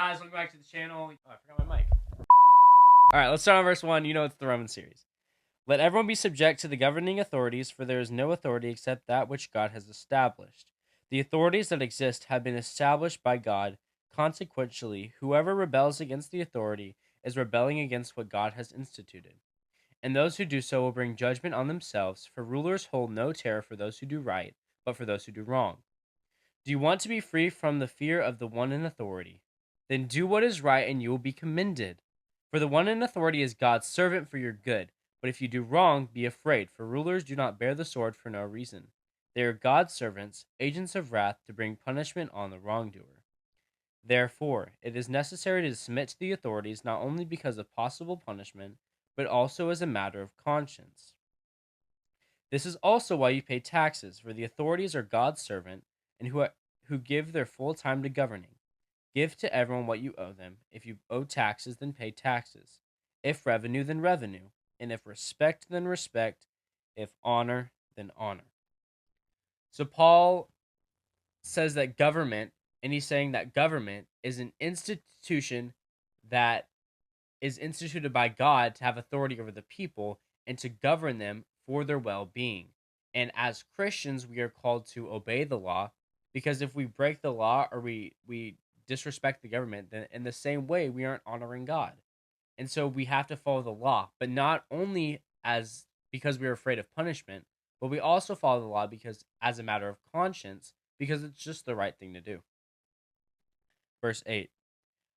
guys? Welcome back to the channel. Oh, I forgot my mic. Alright, let's start on verse 1. You know it's the Roman series. Let everyone be subject to the governing authorities, for there is no authority except that which God has established. The authorities that exist have been established by God. Consequently, whoever rebels against the authority is rebelling against what God has instituted. And those who do so will bring judgment on themselves, for rulers hold no terror for those who do right, but for those who do wrong. Do you want to be free from the fear of the one in authority? Then do what is right, and you will be commended. For the one in authority is God's servant for your good. But if you do wrong, be afraid, for rulers do not bear the sword for no reason. They are God's servants, agents of wrath, to bring punishment on the wrongdoer. Therefore, it is necessary to submit to the authorities not only because of possible punishment, but also as a matter of conscience. This is also why you pay taxes, for the authorities are God's servant, and who give their full time to governing. Give to everyone what you owe them. If you owe taxes, then pay taxes. If revenue, then revenue. And if respect, then respect. If honor, then honor. So Paul says that government, and he's saying that government is an institution that is instituted by God to have authority over the people and to govern them for their well-being. And as Christians, we are called to obey the law, because if we break the law or we disrespect the government, then in the same way we aren't honoring God. And so we have to follow the law, but not only as because we are afraid of punishment, but we also follow the law because as a matter of conscience, because it's just the right thing to do. Verse 8.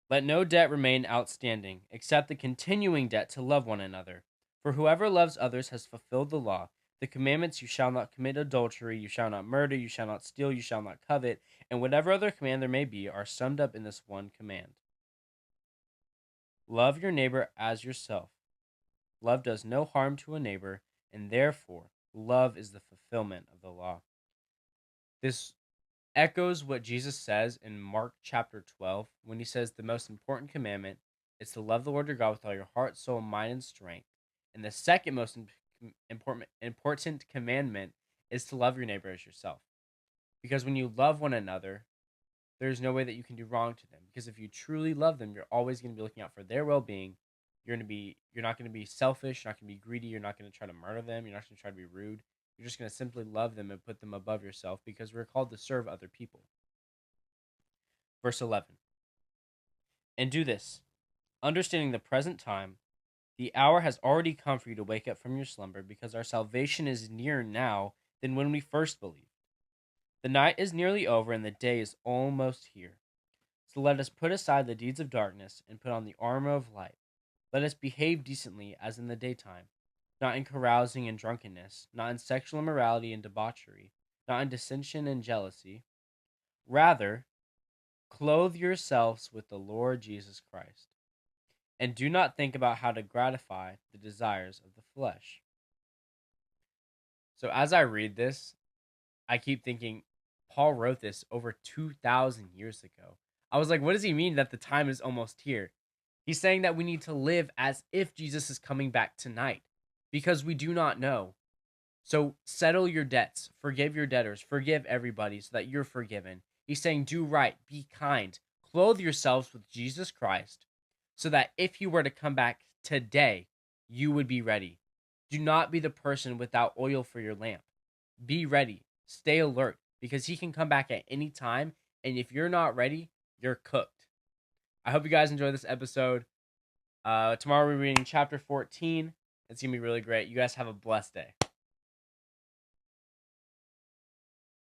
Let no debt remain outstanding, except the continuing debt to love one another. For whoever loves others has fulfilled the law. The commandments: you shall not commit adultery, you shall not murder, you shall not steal, you shall not covet, and whatever other command there may be, are summed up in this one command. Love your neighbor as yourself. Love does no harm to a neighbor, and therefore love is the fulfillment of the law. This echoes what Jesus says in Mark chapter 12 when he says the most important commandment is to love the Lord your God with all your heart, soul, mind, and strength. And the second most important commandment is to love your neighbor as yourself. Because when you love one another, there's no way that you can do wrong to them. Because if you truly love them, you're always going to be looking out for their well-being. You're not going to be selfish, you're not going to be greedy, you're not going to try to murder them, you're not going to try to be rude. You're just going to simply love them and put them above yourself, because we're called to serve other people. Verse 11. And do this, understanding the present time, the hour has already come for you to wake up from your slumber, because our salvation is nearer now than when we first believed. The night is nearly over, and the day is almost here. So let us put aside the deeds of darkness and put on the armor of light. Let us behave decently as in the daytime, not in carousing and drunkenness, not in sexual immorality and debauchery, not in dissension and jealousy. Rather, clothe yourselves with the Lord Jesus Christ, and do not think about how to gratify the desires of the flesh. So as I read this, I keep thinking, Paul wrote this over 2,000 years ago. I was like, what does he mean that the time is almost here? He's saying that we need to live as if Jesus is coming back tonight, because we do not know. So settle your debts, forgive your debtors, forgive everybody so that you're forgiven. He's saying do right, be kind, clothe yourselves with Jesus Christ, so that if he were to come back today, you would be ready. Do not be the person without oil for your lamp. Be ready, stay alert, because he can come back at any time, and if you're not ready, you're cooked. I hope you guys enjoy this episode. Tomorrow we're reading chapter 14. It's going to be really great. You guys have a blessed day.